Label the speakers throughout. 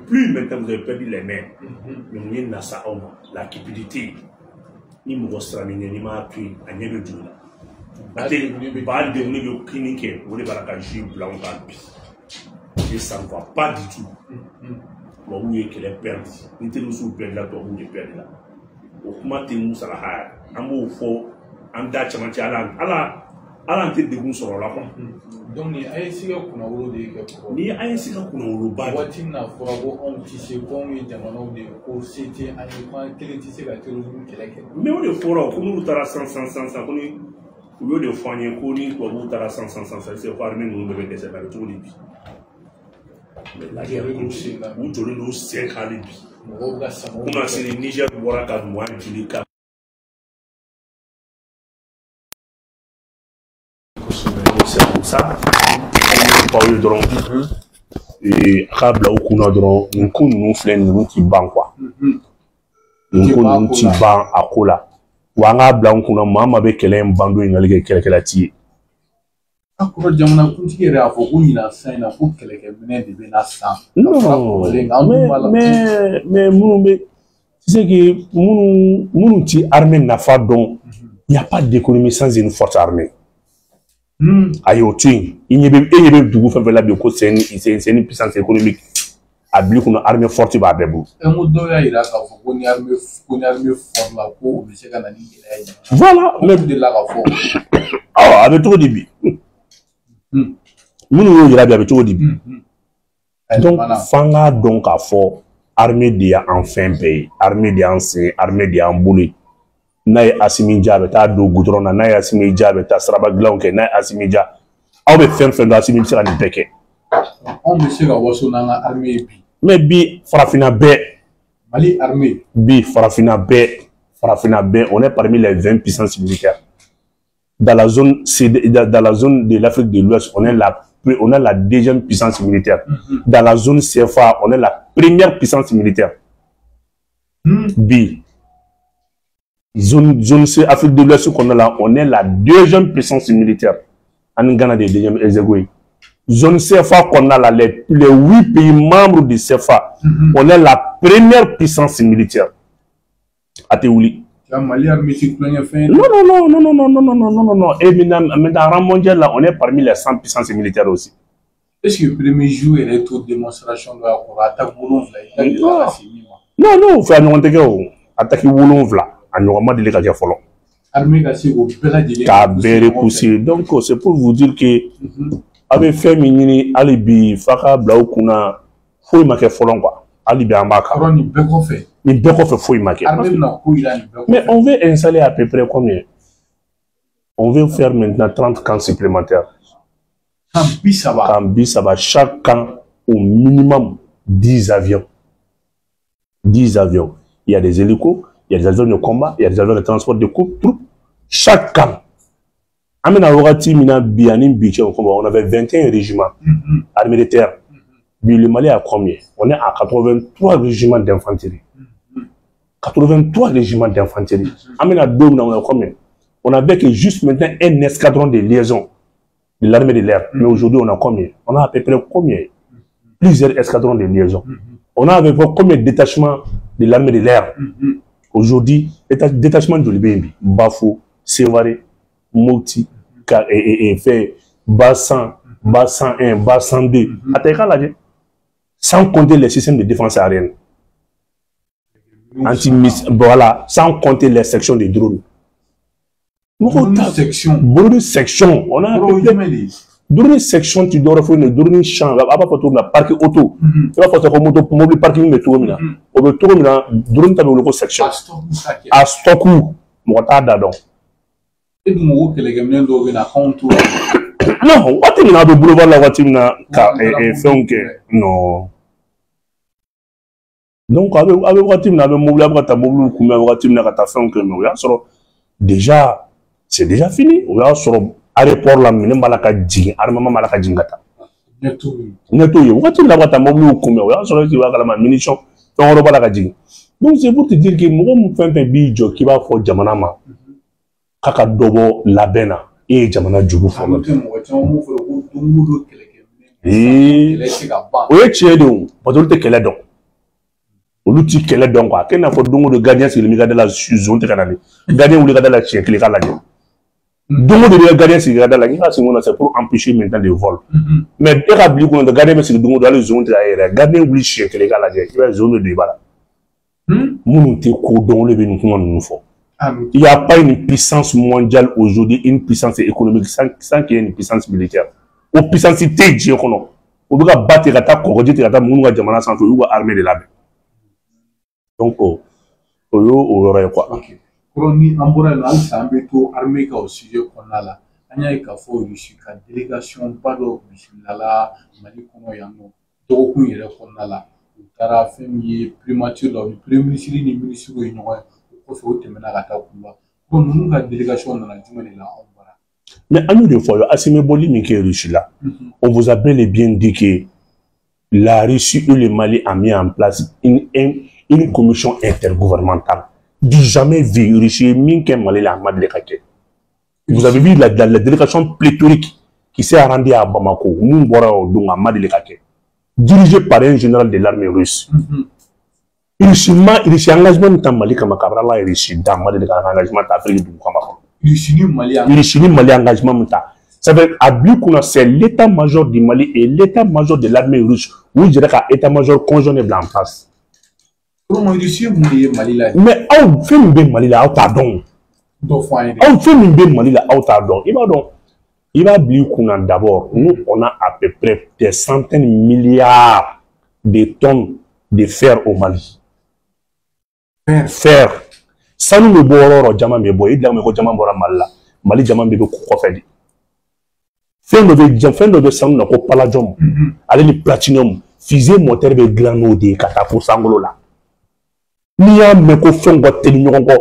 Speaker 1: Plus maintenant vous avez perdu les mains. Mais vous avez ça, la cupidité. Ni vous straminé, ni m'a appris à n'y aller du tout. Pas de niveau clinique, vous n'avez pas la cage blanc et ça ne va pas du tout. Vous voyez qu'elle est perdue. Ni t'es nous sous perdre là, toi vous êtes perdu là. Au comment t'es nous ça la haie. En mot faux, en date chamati ala tête de vous sur la fond.
Speaker 2: Donc ni aïsika kuna wolo de ke ko
Speaker 1: ni aïsika kuna wolo ba
Speaker 2: wati na fura ko on tisse ko mi jamano de ko c'était ani ko kele tisse ka terrorisme keleke
Speaker 1: mais on est fort ko nous tara 100 ko ni au lieu de foigner ko ni ko nous tara 100 c'est pas même nous devait décéder tout le bi mais la guerre commence où tu nous 5 alibi comment c'est le Niger bora ka moi julika c'est comme ça pas eu drone et rabla ou kuna drone nous flen nous qui ban quoi nous qui ban akola wanga bla kuna mama be kele mbando ingalike kele ti
Speaker 2: akoro jamana kuntigi re afo ko ina sai na ko kele ke mene de be na sa
Speaker 1: non mais munu tu sais que munu ti armée n'a pas donc il y a pas d'économie sans une forte armée. Ayo twin il n'y a du fait là de c'est une puissance économique a bien qu'on a armée forte ba bebu
Speaker 2: e mo do ya ira ka fo ko ni armée forte là ko be se kana ni
Speaker 1: voilà
Speaker 2: même de la ka fo
Speaker 1: ah avec trop débit munu yo ira avec trop débit donc fanga donc à fort armée de enfin pays armée de ancien armée de amboulé nay Assimi Dia ta do goudron na nay Assimi Dia ta saraba glon ke nay Assimi Dia aw be fem do Assimi Dia ni beke
Speaker 2: on be se ga waso na armée bi
Speaker 1: mais bi farafina be
Speaker 2: Mali armée
Speaker 1: bi farafina be on est parmi les 20 puissances militaires dans la zone de l'Afrique de l'Ouest on a la deuxième puissance militaire dans la zone CFA on est la première puissance militaire bi zone Afrique de l'Ouest qu'on a là, on est la deuxième puissance militaire. En Ghana des deuxième Ezegui. Zone CFA qu'on a là, les 8 pays membres du CFA, on est la première puissance militaire. Ateouli.
Speaker 2: Non.
Speaker 1: Et maintenant, en rang mondial là, on est parmi les 100 puissances militaires aussi.
Speaker 2: Est-ce que le premier jour, il y a toute démonstration de l'attaque Wolof
Speaker 1: non, il faut attaquer Wolof là. Donc c'est pour vous dire que avec fait minini alibi faka blau kuna foi make folon quoi alibi ambaka ni beko fait foi make mais on veut installer à peu près combien on veut faire maintenant 30 camps supplémentaires chaque camp au minimum 10 avions il y a des hélicos. Il y a des avions de combat, il y a des avions de transport de troupes. Chaque camp. On avait 21 régiments armés de terre. Le Mali a combien? On est à 83 régiments d'infanterie. 83 régiments d'infanterie. On a combien? On avait que juste maintenant un escadron de liaison de l'armée de l'air. Mais aujourd'hui, on a combien? On a à peu près combien? Plusieurs escadrons de liaison. On a à peu près combien de détachements de l'armée de l'air? Aujourd'hui, détachement de l'Ibébi, Bafo, Sévaré, Moti, et fait Bassan 1, Bassan 2, sans compter les systèmes de défense aérienne. Voilà, sans compter les sections de drones. Beaucoup sections. On a drone section, tu dois faire une drone champ, là, pas pour la parc auto. Tu vas faire comme moto pour mobile parking, mais tout le monde. Au bout de tout le monde, drone t'as le section. À Stockou, moi t'as d'adon.
Speaker 2: Et du coup, que les gamins doivent venir à compte.
Speaker 1: Non, what est le boulevard la voiture na et fait que non. Donc avec voiture na avec mobile avec ta mobile comme voiture na ta fait que non, déjà c'est déjà fini. On va sur aéroport la mine malaka jing armement malaka jingata neto yo wati la wata mobile ko me ya so ti wa kala ma munition to ro balaka jing donc c'est pour te dire que mo mo fenfe bi jo ki ba fo jamana ma kaka dobo labena e jamana jugu fo est tiens donc, parce que tu es donc. L'outil qu'elle est donc, qu'elle n'a pas de gardien sur le milieu de la zone de canal. Gardien ou le gardien de la chien, qui est là. Donc, le gardien sur le gardien, c'est pour empêcher maintenant le vol. Mais il y a bien qu'on a gardé sur la zone de la gardien ou le chien, qui est là, il y a une zone de débat. Nous te codons le nous faut. Il n'y a pas une puissance mondiale aujourd'hui, une puissance économique sans qu'il y ait une puissance militaire. Ou puissance Dieu qu'on a. On doit battre la table, corriger la table, nous avons sans ou armée de la. Donc, au aurait quoi.
Speaker 2: Ok. Ni ambora là, ça me tout armée au sujet qu'on a là. Anya il faut réussir la délégation pas de bismillah mali kono yango. Donc on ira qu'on a là. Tara femi primature là, le premier ministre ni ministre ko ino ko faut temena la ta kumba. Bon nous la délégation on a jumene là on voilà.
Speaker 1: Mais à nous de fois, Assimi Boli qui est Russie là. On vous a bel et bien dit que la Russie et le Mali a mis en place une commission intergouvernementale. Du jamais vu, Russie Minke Mali la Madeleine. Vous avez vu la délégation pléthorique qui s'est rendue à Bamako, dirigée par un général de l'armée russe. Russie engagement dans Mali comme Cabrala et Russie dans Mali engagement d'Afrique du Kamako. Russie Mali engagement ça veut dire que c'est l'état-major du Mali et l'état-major de l'armée russe. Oui, je dirais qu'un état-major conjoint blanc en face. Mais on fait une belle Mali là, pardon. On fait une belle Mali là, pardon. Il va dire qu'on d'abord, nous, on a à peu près des centaines de milliards de tonnes de fer au Mali. Fer. Ça nous le boit, Djama me boit, il a me Djama bora Mali. Mali Djama me boit quoi faire. Fin de sang, on a pas palladium. Allez, le platinum, fusée moteur de glano de catapult sangolo là. Ni a me ko fɛn ko teli ɲɔgɔn kɔ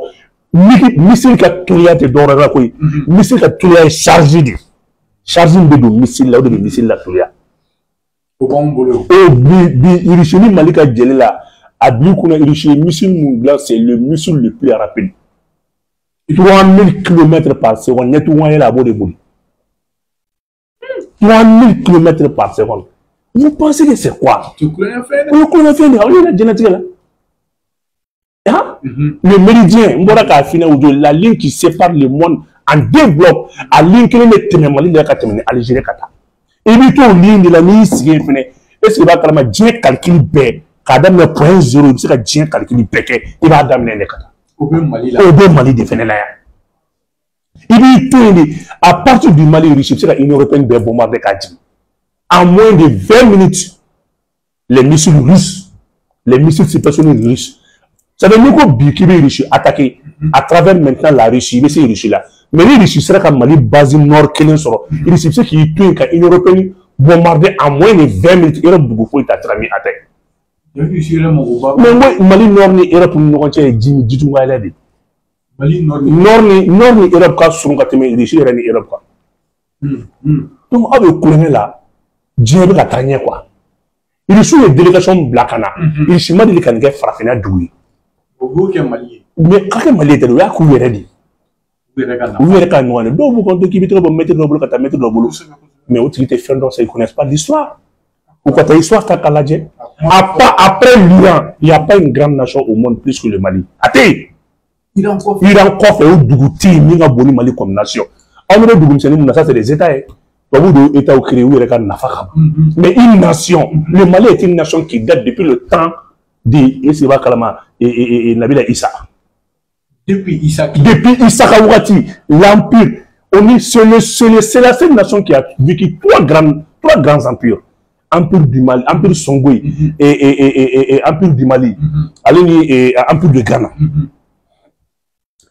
Speaker 1: missile ka tuliya tɛ dɔwɛrɛ la koyi missile ka tuliya ye charge de bɛ don missile la o de bɛ missile la tuliya o b'anw bolo bi Russie ni Mali ka jeli la a bi kunna Russie missile mun dilan c'est le missile le plus rapide 3000 km par seconde ɲɛti ŋɔɲɛ la a b'o de boli 3000 km par seconde vous pensez que c'est quoi o ye kulonkɛ fɛn de ye aw ye jɛnɛtigɛ la. Le méridien, la ligne qui sépare le monde en deux blocs, à ligne qui est Mali de Algérie. Et puis, tout ligne de la ligne, est-ce que va calculer B, quand même le point 0, il sera bien calculé B, il va d'amener les Kata. Au Mali de Fénéla. Et puis, à partir du Mali, il y a une européenne de bombarder Kadi. En moins de 20 minutes, les missiles russes, les missiles supersoniques russes, ça veut dire que les Russes attaquent à travers maintenant la Russie, mais c'est les Russes là. Mais les Russes seraient comme Mali, base nord, qui est sur les Russes qui tuent une européenne bombardée en moins de 20 minutes. Europe de Boufou est à travers attaque. Mais moi, Mali nord ni Europe nous ont dit du tout mal. Mali nord ni Europe quand sont quand mais Russes ni Europe quoi. Donc avec le colonel là, Dieu va gagner quoi. Il est les délégations blacana. Il se met les canadiens frappés à douille. Mais quand Mali était là, il y a des mais utilité faire dans ça, ils ne connaissent pas l'histoire. Pourquoi ta histoire t'a caladé? Après l'Iran, il n'y a pas une grande nation au monde plus que le Mali. Athée! Il a encore fait un Dougouti, il a boni Mali comme nation. En vrai, Dougouti, ça c'est des États. États au créé où il y a mais une nation, le Mali est une nation qui date depuis le temps d'Essiba Kalama et Nabila Issa. Depuis Issa Kawati, l'Empire, c'est la seule nation qui a vécu trois grands empires. Empire du Mali, Empire Songhai et Empire du Mali, et Empire de Ghana.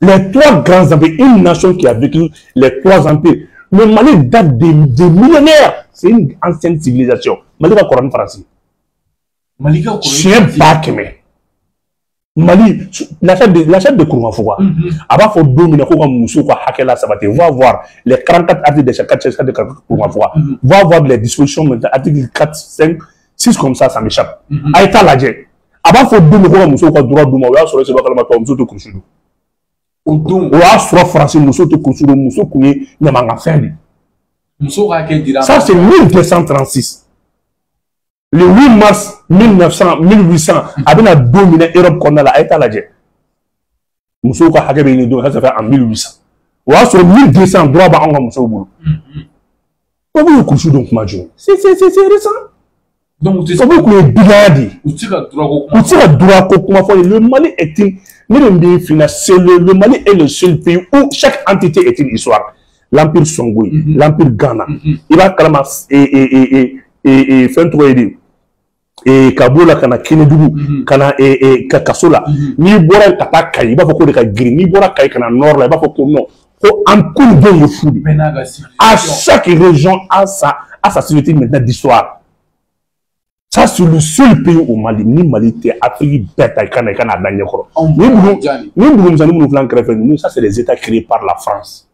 Speaker 1: Les trois grands empires, une nation qui a vécu les trois empires. Le Mali date des millénaires. C'est une ancienne civilisation. Mali va Coran français. Chien Bakeme. Mali, l'achat de Kouroumafoua. Avant, il faut dominer Kouroumafoua, Hakela Sabate. Va voir les 44 articles de chaque de Kouroumafoua. Va voir les dispositions maintenant, articles 4, 5, 6 comme ça m'échappe. Aïta Ladje. Avant, il faut dominer Kouroumafoua, droit d'Ouma, ou sur le Sébakalamato, Mousso de Kouchoudou. Ou à soit français, Mousso de Kouchoudou, Mousso Kouye, Namanga Fendi. Ça, c'est 1236. Le 8 mars 1800, avec la dominée Europe qu'on a là, est à la jet. Moussou ka hakebe ni do ça fait en 1800. Wa sur 1200 droit ba on moussou boulou. Pourquoi vous couchez donc majo? C'est récent. Donc c'est pourquoi le biladi. Ou tira droit ko kuma fo le Mali est une le Mali est le seul pays où chaque entité est une histoire. L'empire Songhai, l'empire Ghana, il va Kalamas et Fentroedi. Et Kabola kana Kinedougou kana Kasola ni bora kata kai ba foko de ka giri ni bora kai kana nord là ba foko non ko en cours de fou à chaque région a sa société maintenant d'histoire. Ça c'est le seul pays au Mali ni Mali te Afrique bête kana danye ko ni nous flanc nous ça c'est des états créés par la France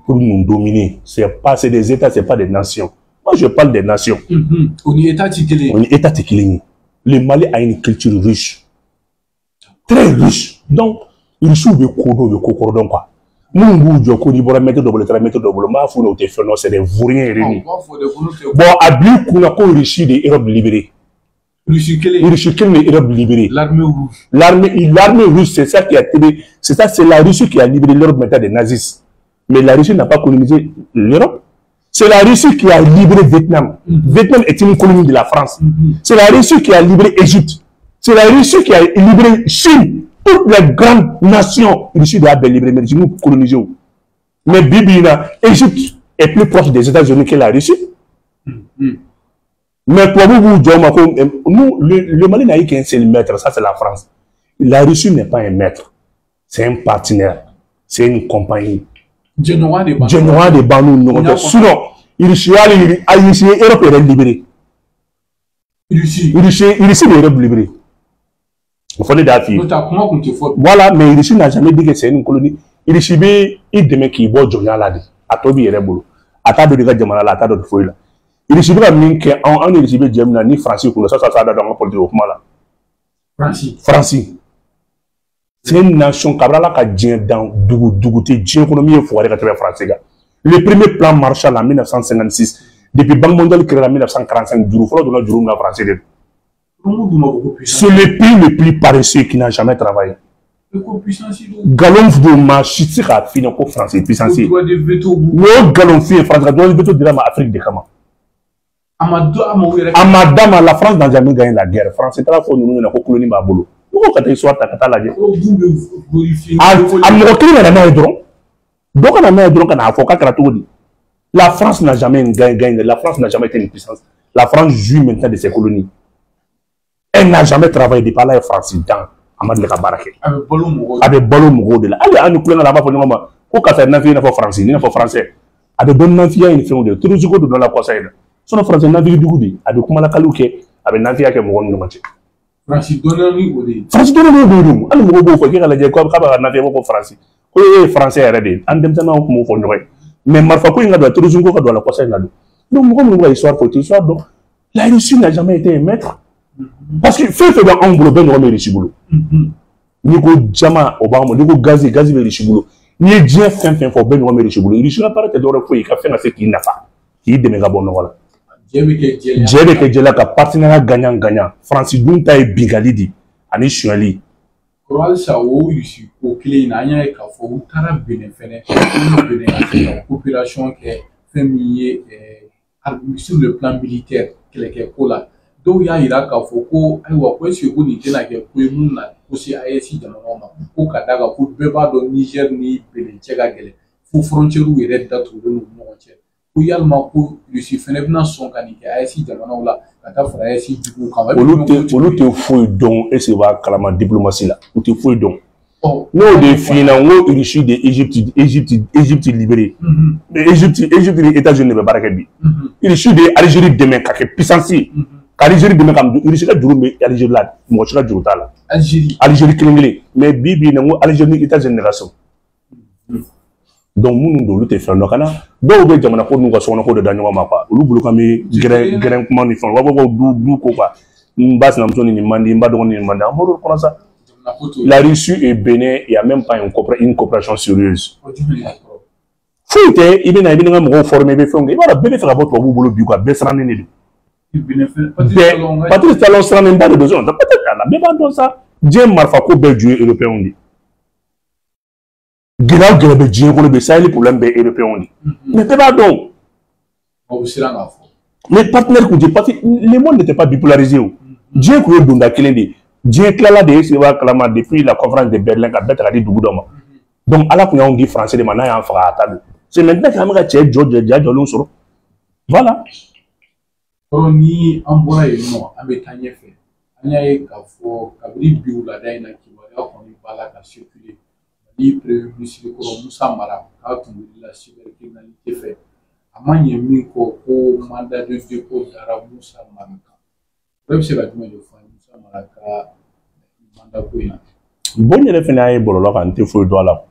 Speaker 1: pour nous dominer. C'est des états, c'est pas des nations. Moi, je parle des nations.
Speaker 2: On est état
Speaker 1: tikilini. Le Mali a une culture riche. Très riche. Donc, il joue de cordon, quoi. Nous, c'est des vauriens réunis. Bon, à Bli, qu'on a riche des Europes libérés. L'Europe libérée. L'armée russe, c'est ça qui a libéré. C'est la Russie qui a libéré l'Europe maintenant des nazis. Mais la Russie n'a pas colonisé l'Europe. C'est la Russie qui a libéré Vietnam. Vietnam est une colonie de la France. C'est la Russie qui a libéré Égypte. C'est la Russie qui a libéré Chine. Toutes les grandes nations, la Russie doit libérer, mais nous colonisons. Mais Bibina, Égypte est plus proche des États-Unis que la Russie. Mais pour nous, le Mali n'a eu qu'un seul maître, ça c'est la France. La Russie n'est pas un maître, c'est un partenaire, c'est une compagnie. Genoa de Banou, sinon, il est Europe est libérée. Il est l'Europe libérée. Il faut les dater. Voilà, mais Russie n'a jamais dit que c'est une colonie. Il est demain qui voit Jonah à Tobi et Rebolo. À table de Gamala, à table de Foïla. Il est pas mis qu'en Égypte, Gemna ni Francis pour ça dans le politique au Mala. Francis. C'est une nation qui a dit dans Dougouté, l'économie est foirée à travers français. Le premier plan Marshall en 1956, depuis Banque mondiale créé en 1945, c'est le pays le plus paresseux qui n'a jamais travaillé. Galon Fdouma, Chitsika, Finaco français, puissance. Le Galon Fille français, doit veto de l'Afrique de Kama. Amadama, la France n'a jamais gagné la guerre. France, c'est la fois où nous avons colonie Babolo. Pourquoi tu as la guerre? La France n'a jamais gagné, la France n'a jamais été une puissance. La France jouit maintenant de ses colonies. Elle n'a jamais travaillé depuis là, France, dans Amad le Kabarake. Avec Bolo Mouro de là. Allez, nous prenons là-bas pour le moment. Pourquoi ça n'a pas français, il n'a pas français. Avec bonne navia, il fait de tout le jour de la conseil. Son français n'a pas du goût. Avec Kumala Kalouke, avec navia qui est mon nom. Francis Donami, allez, mon beau, il y a des quoi, navia pour Francis. Oui, français est arrêté. En même temps, on peut mais Marfako, il y a tout le jour de la conseil. Donc, mon histoire, côté histoire, donc, la Russie n'a jamais été un maître. Parce que fait dans englober nos Richiboulou. Nico Jama Obama, Nico Gazi Richiboulou. Ni Dien fin pour Ben Richiboulou. Il n'a pas été d'or pour y faire ce qu'il n'a pas. Il est méga bon. Voilà. J'ai que j'ai là qu'un partenaire gagnant. Francis Dunta et Bigalidi. Ani Chuali.
Speaker 2: Koral Sao, ici, au clé, n'a qu'à faut Tara Bénéféné, la population qui est féminine sur le plan militaire, qui est là. Donc, il y a Irak à Foucault, et ou après, si vous n'êtes pas que pour nous, aussi à essayer de nous pour Kadaga, pour Beba de Niger, ni Bénétchega, pour frontière où il est d'être de nous. Pour y aller, pour Lucie Fenebna, son canique, à essayer de nous là, à ta frère, essayer de nous quand même. Pour nous, te fouille donc, et c'est va calmer la diplomatie là, ou te fouille donc. Nous, des filles, nous, issus d'Égypte libérée. Égypte, les États-Unis, ne pas qu'il y ait issus d'Algérie demain, qui est puissance. Algérie demain comme il est dur mais Algérie là moi je suis dur là Algérie clé mais bibi nango Algérie état génération donc nous nous lutter faire nos kana donc be jamana ko nous ko sona ko de danyo ma pa lu bulu kami grain comment ni font wa du ko quoi bas na mtoni ni mandi mbado ni mandi amoro comme ça la Russie et Bénin il y a même pas une coopération sérieuse faut était il est na mo former be fonga il va be faire votre bulu bi quoi be sranene
Speaker 1: Patrice Talon sera même pas de besoin. Peut-être qu'à la même dans ça, Dieu m'a fait couper Dieu européen. Gila gila be Dieu qu'on be ça les problèmes be européen. Mais c'est pas donc. Les partenaires que Dieu parce que le monde n'était pas bipolarisé. Dieu qu'on donne à Kelendi. Dieu clala de se va clamer depuis la conférence de Berlin qu'a bête à dire Dougudoma. Donc à la fois on dit français de manière en fera à table. C'est maintenant qu'on a cherché George Diallo. Voilà.
Speaker 2: Ni ambora yeno ametanye fait anya ka fo kabri biula daina ki wala ko ni bala ka circuler ni premier ministre ko Moussa Mara ka tumbi la cybercriminalité fait amanye mi ko mandat de dépôt dara Moussa Mara même c'est la demande de Moussa Mara ka mandat ko ina
Speaker 1: bon ne fena ay bolo kan te fo do la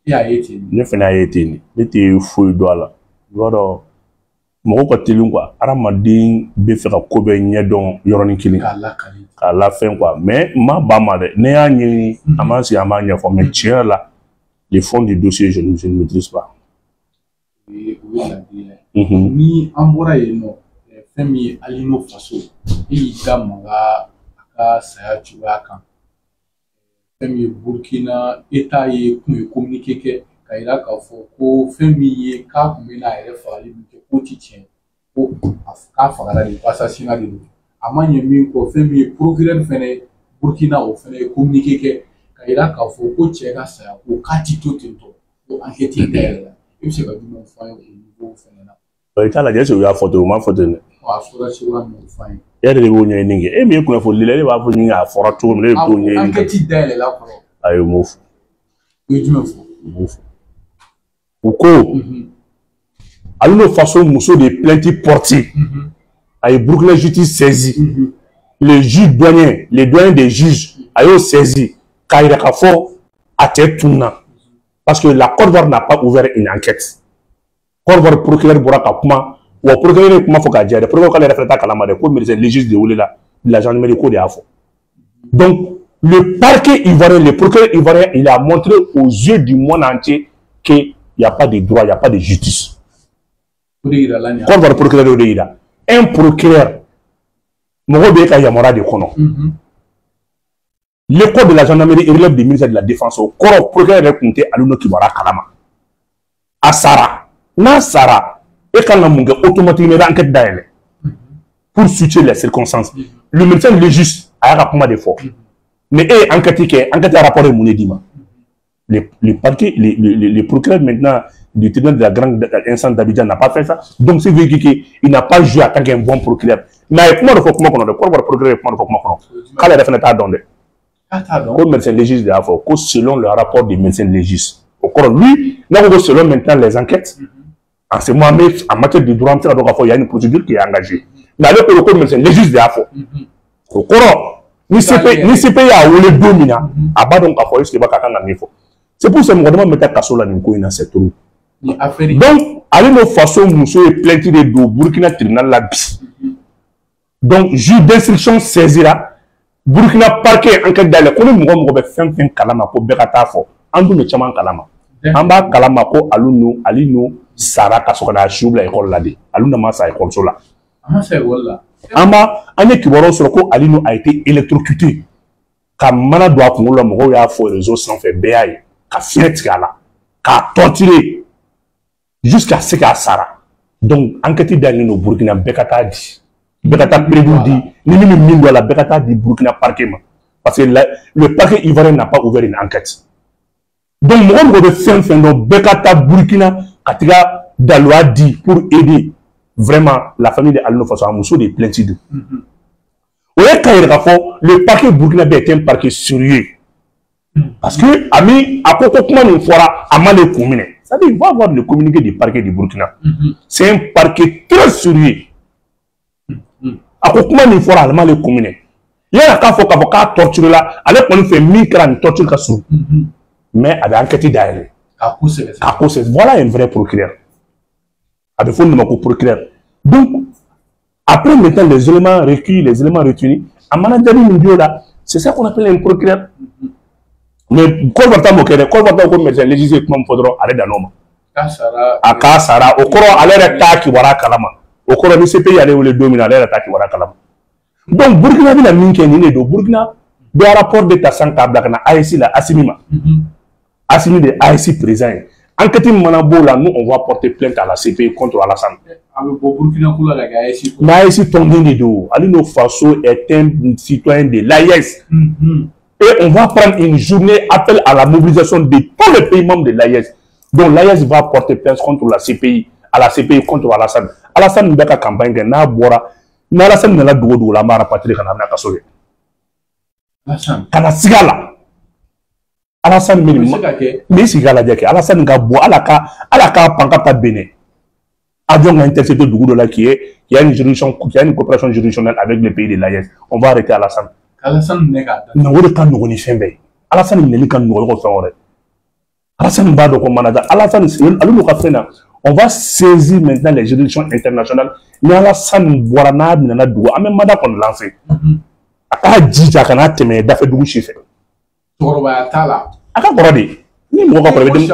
Speaker 2: ya yeti
Speaker 1: ne fena yeti ni ne te fo do la woro mɔgɔ ka teli quoi adamaden bɛ fɛ ka ko bɛɛ ɲɛdɔn yɔrɔnin kelen k'a lafɛn quoi mais ma ba ma dɛ ne y'a ɲɛɲini a ma sigi an b'a ɲɛfɔ mais tiɲɛ yɛrɛ la les fonds du dossier je ne maîtrise pas.
Speaker 2: ni an bɔra yen nɔ fɛn min ye Alino faso e y'i da maga a ka saya cogoya kan fɛn min ye Burkina État ye kun ye communiqué kɛ ka yira k'a fɔ ko fɛn min ye k'a kun bɛ n'a yɛrɛ fagali min kɛ k'o ti tiɲɛ ko k'a fagara de assassinat de don a ma ɲɛ min kɔ fɛn min ye procureur fɛnɛ Burkina o fɛnɛ ye communiqué kɛ ka yira k'a fɔ ko cɛ ka saya ko k'a ti to ten tɔ ko enquête in dayɛlɛ la i bɛ se ka jumɛn fɔ an ye o niveau fɛnɛ na.
Speaker 1: I t'a lajɛ est-ce que u y'a fɔ ten o ma fɔ ten dɛ.
Speaker 2: a fɔra cogoya min fɔ an ye.
Speaker 1: E yɛrɛ de b'o ɲɛɲini kɛ e min ye kunnafoni dila e de b'a fɔ ɲini a fɔra cogo min na e de b'o ɲɛɲini kɛ.
Speaker 2: enquête dayɛlɛ la kɔrɔ.
Speaker 1: ayi o m'o fɔ.
Speaker 2: o ye jumɛn fɔ.
Speaker 1: o m'o fɔ. u ko Alino façon muso de plainte portée a eu Burkina justice saisi les juges douaniers les douaniers des juges a eu saisi car il a fort à tête tournant parce que la Côte d'Ivoire n'a pas ouvert une enquête. Côte d'Ivoire procureur Boraka Kuma ou procureur Kuma faut qu'à dire procureur quand il a fait ta calamade comme les juges de Oula la gendarmerie de Afo. Donc le parquet ivoirien le procureur ivoirien il a montré aux yeux du monde entier que il n'y a pas de droit, il n'y a pas de justice. Un procureur, le code de la gendarmerie relève du ministère de la Défense. Au corps procureur est compté à l'UNO qui va Kalama. À Sarah, na Sarah, et quand on a automatiquement enquête d'ailleurs pour situer les circonstances. Le médecin légiste a un rapport de fort. Mais enquête à rapport de Mounedima. Les parquets, les procureurs maintenant du tribunal de la grande instance d'Abidjan n'a pas fait ça. Donc c'est vrai qu'il n'a pas joué en tant qu'un bon procureur. Mais comment il faut comment on a le procureur comment il faut comment on a quand il a fait un don comme médecin légiste de Afro, selon le rapport des médecins légistes. Au corps lui, selon maintenant les enquêtes, en ce moment en matière de droit, il y a une procédure qui est engagée. Mais le corps médecin légiste de Afro, au corps ni CPI a voulu dominer à bas donc à foyer ce qui va qu'à c'est pour ça que je me mets à Kassola Ninko dans cette roue. Donc, allez nos façons, monsieur est plainte de Burkina tribunal la bis. Donc, juge d'instruction saisira Burkina parquet enquête d'aller. Quand nous avons fait kalama pour Bekata fo, andou ne chaman kalama. Amba kalama ko alino Sara Kassola choubla école là de. Aluna massa école sola.
Speaker 2: Massa école là.
Speaker 1: Amba ane kiboro sur ko alino a été électrocuté. Kamana doit pour le mogo ya fo réseau sans fait béaille. Qu'a fiet là, qu'a torturé jusqu'à ce qu'à Sarah. Donc, enquête d'Alino Burkina Bekata dit, Bekata prévu dit, ni même la Bekata dit Burkina parquet. Parce que le parquet ivoirien n'a pas ouvert une enquête. Donc, moi, je vais faire Bekata Burkina, Katiga Daloa dit pour aider vraiment la famille de Alino Faso à Mousso de plaintides. Le parquet burkinabé est un parquet sérieux. Parce que, ami, à quoi on fera à mal les communes. C'est-à-dire, il va avoir le communiqué du parquet du Burkina. C'est un parquet très sérieux. À quoi on fera à mal les communes. Il y a un cas qu'avocat torture là, alors qu'on fait 1000 crânes torture cassou. Mais avec enquête d'ailleurs. À cause de voilà un vrai procureur. À défaut de mon procureur. Donc, après maintenant les éléments recueillis, les éléments retenus, à manager là, c'est ça qu'on appelle un procureur. Mais quand on va comme médecin législatif, comme faudra aller dans l'homme. À Kassara, au courant, à l'air qui voilà Kalama. Au cours de ce pays, les dominants, les attaques, voilà, calam. Donc, Burkina, il a mis un Burkina, de rapport de Tassan Kabla, ASI, la Assimima. Assimi de ASI présent. Enquête Manabo, là, nous, on va porter plainte à la CPI contre Alassane. L'ASI tombe de dos. Alino Faso est un citoyen de l'AIS. Et on va prendre une journée appel à la mobilisation de tous les pays membres de l'AIS. Donc l'AIS va porter plainte contre la CPI, à la CPI contre Alassane. Alassane n'a pas campagne, n'a pas Alassane n'a pas de la mara patrie qu'on a mis à Kassole. Kana sigala. Alassane mais sigala diake. Alassane n'a pas alaka pancarte béné. Avion a intercepté Dougou là qui a une juridiction, qui a une coopération juridictionnelle avec les pays de l'AIS. On va arrêter Alassane.
Speaker 2: Alassane n'est pas
Speaker 1: non, on ne peut pas faire. Alassane n'est pas faire. Alassane va donc manager. Alassane, on va saisir maintenant les juridictions internationales. Mais Alassane Bourana n'a pas de même mandat qu'on lance. A dit à Kana Teme d'affaire du chiffre.
Speaker 2: Tala.
Speaker 1: A ka corrode. Ni mo ka corrode.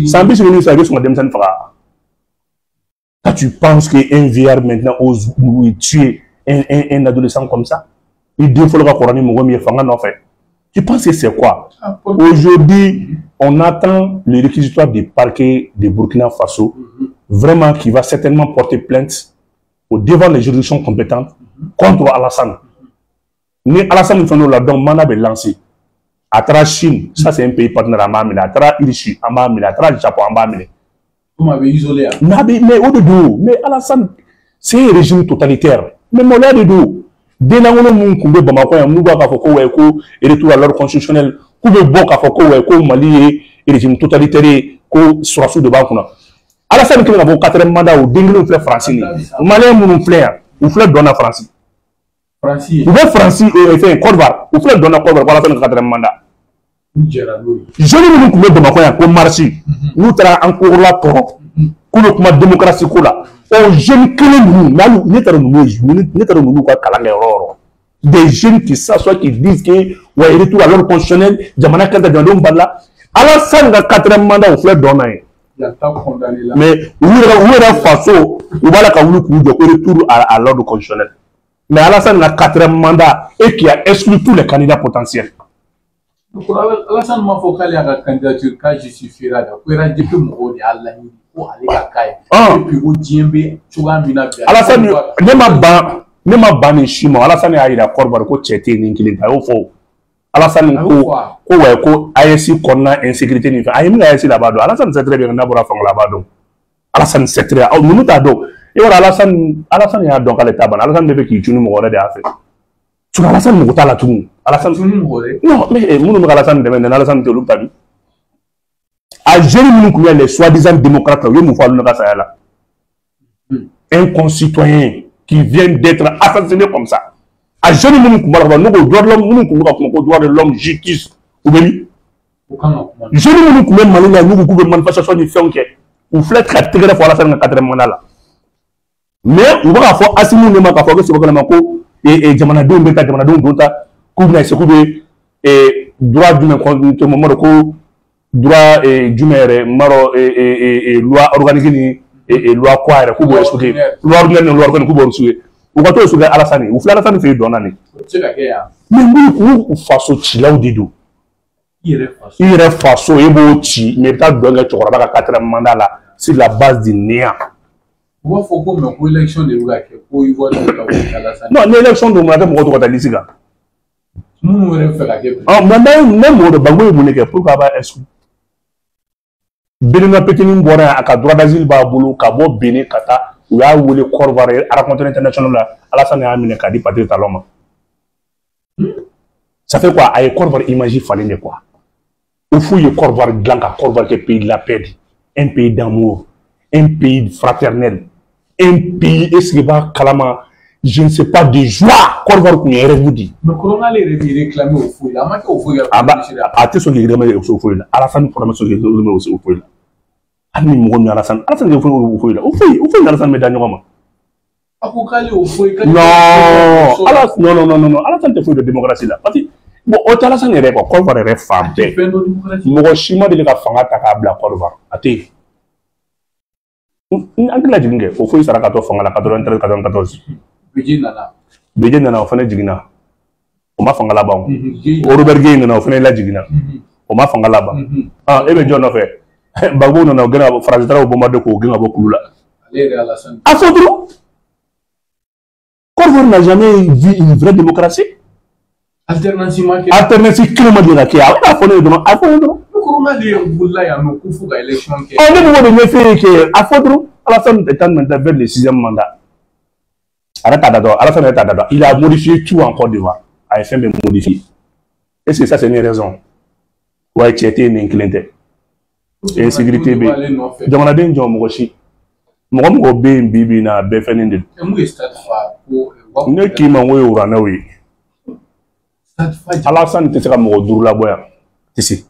Speaker 1: Sambi c'est venu ça avec son demsan fera. Quand tu penses qu'un VR maintenant ose tuer un adolescent comme ça, il dit qu'il faut le corroder mon mieux fanga en fait. Tu penses que c'est quoi? Aujourd'hui, on attend le réquisitoire du parquet de Burkina Faso, vraiment qui va certainement porter plainte au devant des juridictions compétentes contre Alassane. Mais Alassane nous fait là donc mana be lancé. À travers Chine, ça c'est un pays partenaire à Mamina, à travers Irishi, à Mamina, à travers Japon, à Mamina.
Speaker 2: Vous m'avez isolé.
Speaker 1: Mais au-dedans, mais Alassane, c'est un régime totalitaire. Mais mon là dedans. Dès que nous avons Bamako, nous avons un retour à l'ordre constitutionnel, nous avons un Mali et régime totalitaire, nous avons de Bakuna. Alassane qui a 4e mandat, ou Dengue fleur français. Malais nous fleur, ou fleur donne à France. Vous êtes français et fait un Côte-d'Ivoire, ou fleur donne à Côte-d'Ivoire, voilà le 4e mandat. Je ne nous pouvons pas comme marché. Nous avons encore là pour la démocratie. Aux jeunes qui des jeunes qui s'assoient, qui disent que ouais, retour à l'ordre constitutionnel, Jamana Kanta Djandom Bala, Alassane a 4e mandat au fleur d'honneur. Mais où est façon, où va la retour à l'ordre constitutionnel. Mais Alassane a 4e mandat et qui a exclu tous les candidats potentiels.
Speaker 2: Alassane m'a fait qu'il y a la candidature quand je suis fier de la depuis mon de Allah. Alassane
Speaker 1: ne m'a banni chimo. Alassane a eu la corbe ko tchete ni kilin ta fo. Alassane ko ASI konna insécurité ni fa. Ayi mi ASI là-bas do. Alassane c'est très bien na bora fang là-bas do. Alassane c'est très au minute do. Et voilà Alassane ya donc à l'état ban. Alassane devait qui tunu mo wala de affaire. Tu Alassane mo ta la tunu. Alassane tunu mo wala. Non mais munu Alassane de men Alassane te lu tabi. À gérer les soi-disant démocrates, un concitoyen qui vient d'être assassiné comme ça. À gérer nous droit de l'homme, justice. Vous voyez? Gérer nous pouvons manifestation du fait que vous faites très très fois la 4e mandat. Mais on va faire assumer le mandat que c'est beaucoup et Jamanadou Beta Jamanadou Bota, Koubna Sekoubé et droit du même moment de droit et Jumere, Maro et loi organisée et loi quoi, loi organisée, loi organisée, ou va tout soulever Alassane, ou faire Alassane fait donner. Mais nous, face au Chila ou Didou, il est face au Ebochi, mais t'as donné tu auras 4e mandat là, sur la base du néant.
Speaker 2: Pourquoi faut qu'on ait une élection de l'Ourak pour y voir Alassane?
Speaker 1: Non, l'élection de l'Ourak, on va te dire.
Speaker 2: Nous, on va faire la guerre.
Speaker 1: Ah, même au Bagou, on est pour avoir exclu. Bénin petit Mbora à ka droit d'asile ba bolo ka bo Bénin kata ou ya wole Corvare à la rencontre internationale là Alassane a amené ka di partir taloma. Ça fait quoi ay Corvare imagine fallait ne quoi. Au fouille Corvare blanc Corvare qui pays de la paix, un pays d'amour, un pays fraternel, un pays escriba kalama je ne sais pas de joie Corvare qu'on est revoudi.
Speaker 2: Mais comment les réclamer au fouille là au fouille
Speaker 1: ah bah à ce qui réclamer au fouille là Alassane pour mettre au fouille là. Ani mo ngoni Alassane de fouille là. Au fouille Alassane me danyo ma.
Speaker 2: Akokali au fouille
Speaker 1: non Alassane te fouille de démocratie là. Parce que bon au Alassane est quoi Corvare est femme. Mo chima de ka fanga ta ka bla Corvare. Ate Angela jigin kɛ o foyi sara ka to fanga la 93 94 Bédié nana o fana jiginna o ma fanga laban Robert Gueye nana o fana lajiginna o ma fanga laban e bɛ jɔn nɔfɛ Gbagbo nana o gɛn ka bɔ farasitaraw bombarder k'o gɛn ka bɔ kulu la a fɔ dɔrɔn Côte d'Ivoire n'a jamais vu une vraie démocratie alternative kelen ma deli ka kɛ a fɔ ne ye dɔrɔn a fɔ ne dɔrɔn ne bɛ de ɲɛfɛ ye kɛ a fɔ dɔrɔn Alassane est en vers le 6e mandat Alassane il a modifié tout en Côte d'Ivoire a fait de modifier est-ce que ça c'est une raison ouais tu étais une inclinité et sécurité b jamanaden jɔn mɔgɔ si mɔgɔ bɛ yen bi na bɛɛ fɛnnen de don ne k'i ma n ko ye uranɛw ye Alassane tɛ se ka mɔgɔ duuru labɔ yan tɛ se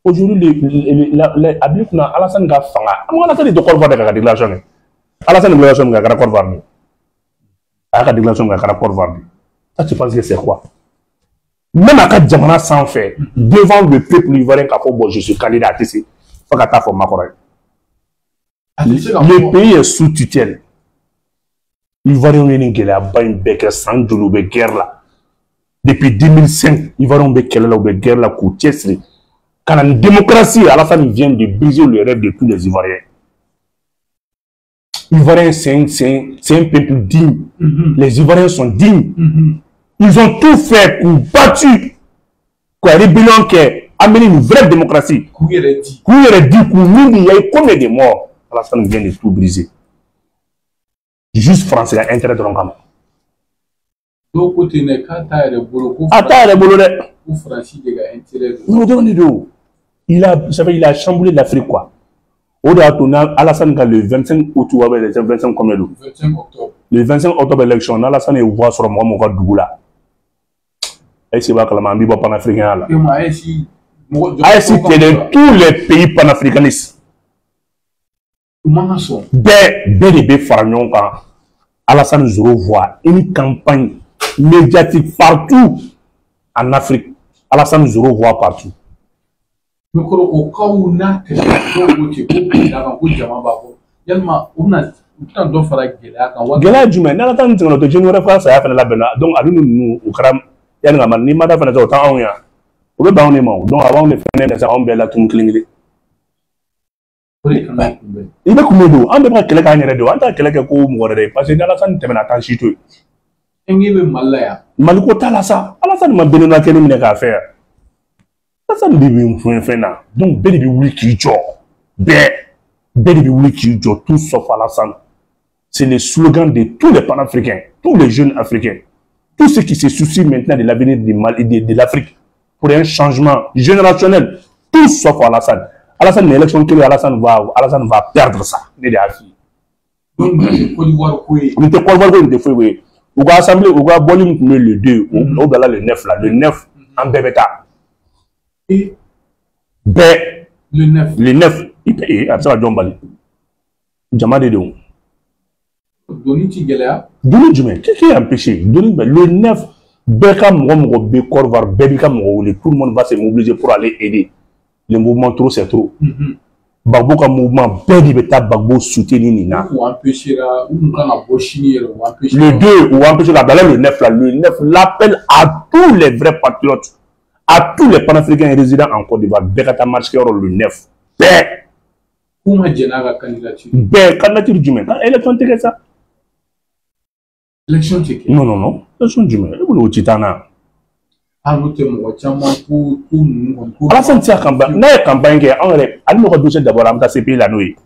Speaker 1: aujourd'hui a b'i kunna Alassane ka fanga Alassane de Côte d'Ivoire de ka déclaration kɛ Alassane déclaration min kɛ a kɛra Côte d'Ivoire de a ka déclaration kɛ a kɛra Côte d'Ivoire de ça tu penses que c'est quoi même à ka jamana sanfɛ devant le peuple ivoirien k'a fɔ bon je suis candidat tɛ se fo ka taa fɔ Makɔrɔ ye. Le pays est sous tutelle. Ivoiriens une guerre sans de guerre là. Depuis 2005, Ivoiriens be guerre là coûteuse. Quand la démocratie, Alassane vient de briser le rêve de tous les Ivoiriens. Ivoiriens, c'est un peuple digne. Les Ivoiriens sont dignes. Ils ont tout fait pour battre quoi rébellion qui a amené une vraie démocratie. Où il est dit qu'il y a combien de morts. Alassane vient de tout briser. Juste France a intérêt de l'engagement.
Speaker 2: Donc, côté n'est qu'à taille de boulot.
Speaker 1: Ou France a intérêt de il a chamboulé l'Afrique quoi. Au delà Alassane le 25 août ou le 25 combien de
Speaker 2: 25 octobre.
Speaker 1: Le 25 octobre élection, Alassane est voix sur moi mon Dougoula. Et c'est pas que la mamie va panafricain là. c'est de tous les pays panafricanistes. BDB Faragnon quand Alassane Zoro voit une campagne médiatique partout en Afrique. Alassane Zoro voit partout.
Speaker 2: Au cas où on a
Speaker 1: Gela Jumé, n'a pas entendu notre général France à la Bena, donc à nous au Kram, Yanama, ni madame de temps, on le banc donc avant de faire des armes belles à tout clinger. Il va couler d'eau, on devrait que les gagnants de Wanda, que les coups parce que Alassane te mène à tant chito. Maluko Talassa, Alassane m'a donné la quelle minute à faire. Alassane bibi fena, donc Bédi Wiki Jo, Bédi Wiki Jo, tout sauf Alassane. C'est le slogan de tous les panafricains, tous les jeunes africains, tous ceux qui se soucient maintenant de l'avenir du Mali et de l'Afrique pour un changement générationnel, tous sauf Alassane. Alassane, l'élection que Alassane va perdre ça.
Speaker 2: Donc, Côte d'Ivoire,
Speaker 1: oui. On va assembler, on va boire le 2, on va le 9 là, le 9 en Bébéta.
Speaker 2: Et
Speaker 1: le 9, il paye, à ça va Djombali. Djamade de
Speaker 2: Doniti Gelea.
Speaker 1: Doni Djumé, qu'est-ce qui a empêché? Le 9, Beka Mouamou, Bekorvar, Bebika Mououli, tout le monde va se mobiliser pour aller aider. Le mouvement trop, c'est trop. Bagbo ka mouvement, Bédi Beta Bagbo soutenir Nina.
Speaker 2: Ou empêchera, ou
Speaker 1: le 2, ou empêchera, le 9 là, le 9 l'appelle à tous les vrais patriotes, à tous les panafricains résidents en Côte d'Ivoire. Bekata marche le 9.
Speaker 2: Comment Djenara candidature?
Speaker 1: Candidature du même. Élection de ça?
Speaker 2: Élection de
Speaker 1: Non. Élection du même. Vous le titana. Alassane tient campagne. N'a campagne qui est en règle. Allez me redocher d'abord à me pays la nuit.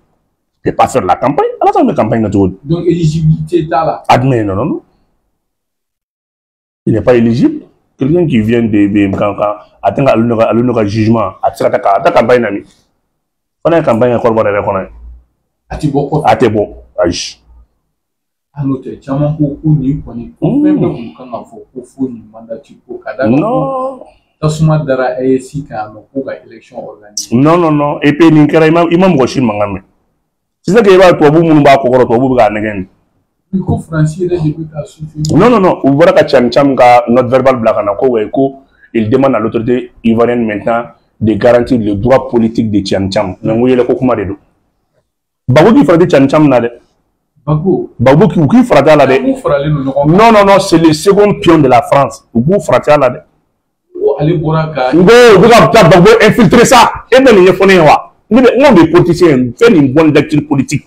Speaker 1: Et pas faire la campagne. Alassane me campagne tout.
Speaker 2: Donc éligibilité est là.
Speaker 1: Admet non. Il n'est pas éligible. Quelqu'un qui vient de BMK atteint à l'honneur jugement. À ta campagne nami. On a une campagne encore pour reconnaître. Atebo. Aïe.
Speaker 2: Anote chama beaucoup ni koni même le kanga fo ko fo ni mandat ko kada
Speaker 1: non
Speaker 2: tasuma dara ASC ka no ko ga élection organisée
Speaker 1: non et puis ni kera imam go shin mangame c'est ça que va to bu mun ba ko to bu ga negen
Speaker 2: ko français de depuis ka sufi
Speaker 1: non ou voilà ka cham ka notre verbal blakana ko we ko il demande à l'autorité ivoirienne maintenant de garantir le droit politique de Cham mais ngoyele ko kuma de do Babo qui frappait Tchancham là. Babo qui frappait là. Non, non, non, c'est le second pion de la France. Vous frappez là. Vous avez infiltré ça. Et bien, il faut nous, les politiciens, faire une bonne lecture politique.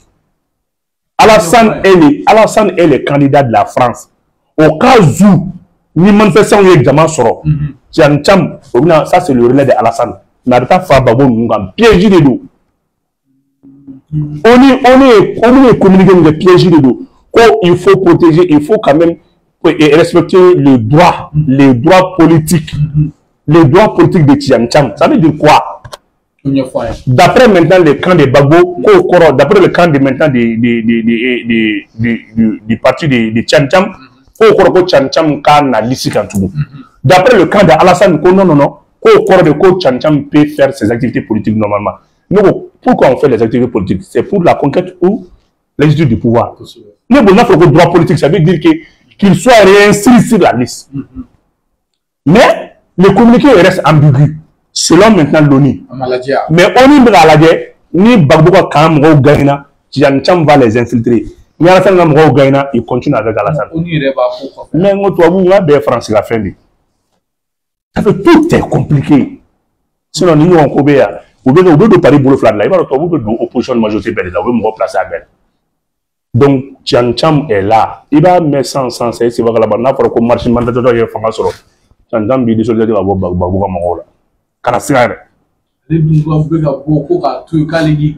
Speaker 1: Alassane est le candidat de la France. Au cas où, ni manifestation est examen sur Tchancham, ça c'est le relais de Alassane. Mais pas faire Babo nous piéger de dos. On est communiqué de piéger de dos. Il faut protéger, il faut quand même respecter les droits politiques. Les droits politiques de Tchancham. Ça veut dire quoi? D'après maintenant le camp de Babo, d'après le camp de maintenant du parti de Tchancham, Tchancham na lisi kantubu. D'après le camp de Alassane, non, Tchancham peut faire ses activités politiques normalement. Nous, pourquoi on fait les activités politiques? C'est pour la conquête ou l'exercice du pouvoir. Nous, on a fait le droit politique, ça veut dire qu'il soit réinscrit sur la liste. Mais le communiqué reste ambigu. Selon maintenant l'ONU. Mais ONU ni Bagboka Kamro Gaina, Tchancham va les infiltrer. Ni Alassane Gamro Gaina, il continue avec Alassane. Mais on doit bien France la fin. Tout est compliqué. Sinon, nous on couvert. Vous devez parler pour le flag là. Il va retrouver l'opposition majorité belle là. Vous me replacer à belle. Donc Tchancham est là. Il va mettre ça en sens. C'est vrai que là-bas, n'a pas comme marché mandatoire il faut faire. Tchancham bi désolé de Bagboka Mangola.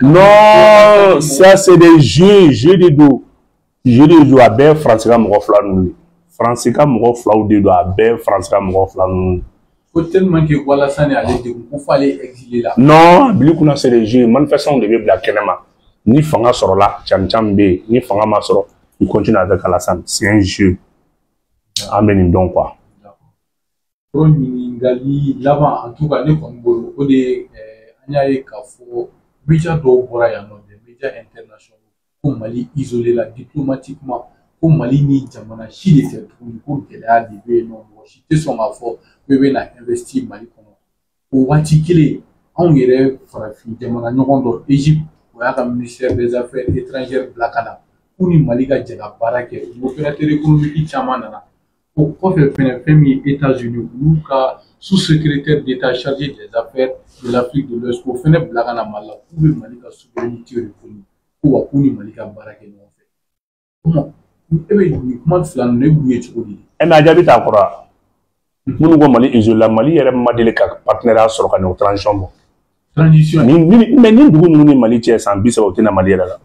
Speaker 1: Non, ça c'est des jeux de dos. Jeux de dos à bien français comme Roflan. Français comme Roflan de dos à bien français comme Roflan.
Speaker 2: Faut tellement que voilà ça n'est allé de vous fallait exiler là.
Speaker 1: Non, Biloukuna c'est des jeux. Manifestation de Bibla Kenema. Ni Fanga sort là, Tchancham B, ni Fanga Masoro. Il continue avec Alassane. C'est un jeu. Amen donc quoi.
Speaker 2: Là-bas, en tout cas, nous avons des médias des médias internationaux, comme Mali isolé là diplomatiquement, comme Mali ni Jamana, Chili, c'est pour qu'il y a des non, si son affaire, peut investir Mali comme au Watikile, on irait faire Jamana, nous Égypte, où il y a le ministère des Affaires étrangères Blakana, où ni Mali a déjà baraque, l'opérateur économique Chamana. Pourquoi faire États-Unis ou sous-secrétaire d'État chargé des affaires de l'Afrique de l'Ouest pour faire Blagana Mala, pour le Malika souveraineté réformée, pour le Malika Baraké non fait. Comment? Comment faire ne bouger trop dit?
Speaker 1: Et mais j'habite à Kora. Nous nous Mali isolé, Mali est un modèle partenariat sur la transition.
Speaker 2: Transition.
Speaker 1: Mais nous Mali tiens sans bis au Téna Mali là.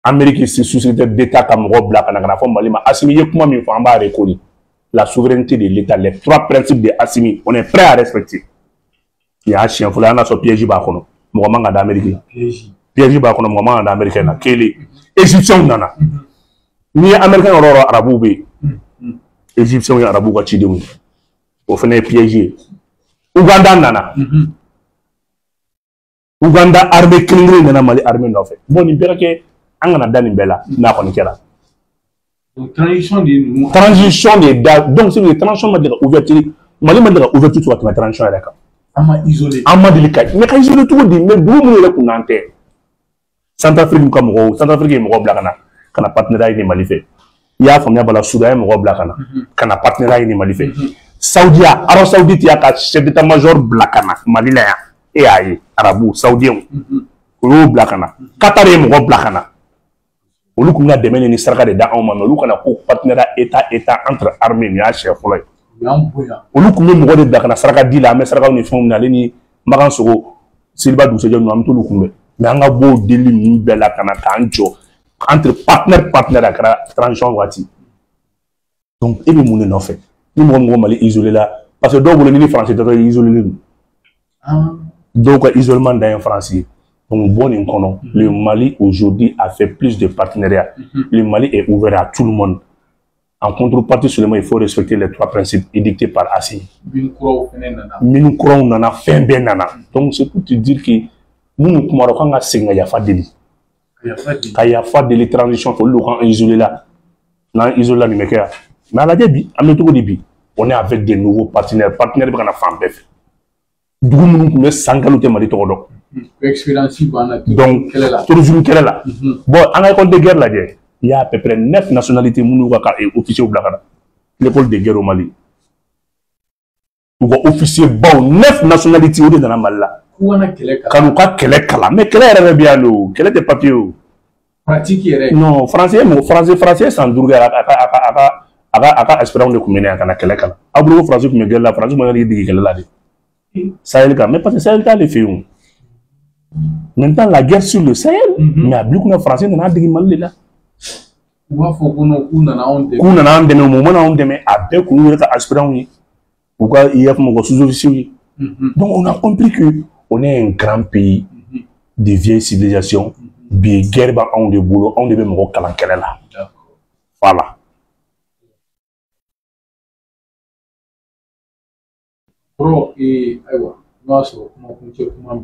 Speaker 1: Amérique c'est société d'État comme Rob Black en a Mali ma assimilé comment il faut en bas reconnaître la souveraineté de l'État, les trois principes de Assimi, on est prêt à respecter. Il y a un chien, il faut aller sur piège bakono, Mohamed d'Amérique. Piège bakono, Mohamed d'Amérique na Kélé. Égyptien nana. Ni Américain aurora arabou bé. Égyptien arabou quoi chidou. Au fait piégé. Ouganda nana. Ouganda armée criminelle nana Mali armée non fait. Bon il perd que angana dani bella na ko nikela.
Speaker 2: Donc transition
Speaker 1: des dates. Donc c'est une transition de ouverture. Mali m'a dit ouverture tu vas te mettre transition avec.
Speaker 2: Ama isolé.
Speaker 1: Ama délicat. Mais quand isolé tout dit mais d'où nous le kunante. Centrafrique comme Ro, Centrafrique est Moro Blakana. Kana partenariat ni Mali fait. Il y a famille bala Soudan Moro Blakana. Kana partenariat ni Mali fait. Saudi Arabie Saoudite y a chef d'état-major Blakana Mali là et aïe Arabou Saoudien. Ro Blakana. Qatar est Moro Blakana. Olu kuna demain ni saraka de da on olu kana ko partenariat état entre armées ni a chef folay olu kuma mo de da kana saraka di la mais saraka ni fon na ni magan sogo silba du sejo no am to lu kumbe mais anga bo deli ni bela kana kanjo entre partenaire akara transition wati donc e be mun no fait ni mo Mali isolé là parce que do bo ni français to isolé donc isolement d'un français. Donc, bon, le Mali aujourd'hui a fait plus de partenariats. Le Mali est ouvert à tout le monde. En contrepartie, seulement, il faut respecter les trois principes édictés par Assimi. Nous croyons nana fin ben nana. Donc, c'est pour te dire que nous nous commençons à signer Yafa Deli. Yafa Deli transition pour le camp isolé là. Non, isolé là, mais à la début, on est avec des nouveaux partenaires. Partenaires qui ont fait. D'où nous sommes sans qualité Mali Togo.
Speaker 2: Expérience banane.
Speaker 1: Donc, tourisme quelle est là? Bon, en école de guerre là, il y a à peu près 9 nationalités officiers au Blakara. L'école de guerre au Mali. Ou officier bon, 9 nationalités au dans la Mali là. Quand on a quel kala, mais quel est bien l'eau, quel est tes papiers?
Speaker 2: Pratique.
Speaker 1: Non, français sans doute à espérance de communier à quel kala. Abou français comme guerre la France, moi je dis qu'elle là. Ça est le cas, mais parce que ça est le cas les filles. Maintenant la guerre sur le Sahel, mais à beaucoup de français n'ont pas dit mal là.
Speaker 2: Ou à faut qu'on
Speaker 1: a un au moment où on demet à deux qu'on est à espérance. Pourquoi il y a mon sous-officier? Donc on a compris que on est un grand pays de vieille civilisation, bien guerre on de boulot, on devait me recalanquer là. Voilà.
Speaker 2: Bro, et aywa, moi je comment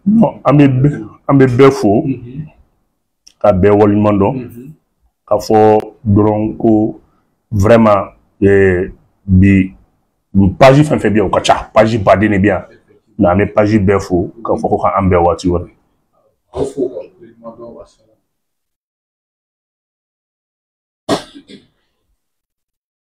Speaker 1: non, ambe befo, ka be walimando, ka fo dronko vraiment bi page fin fait bien au kacha, page badé ne bien. Na me page befo, ka fo ko ambe wati wori.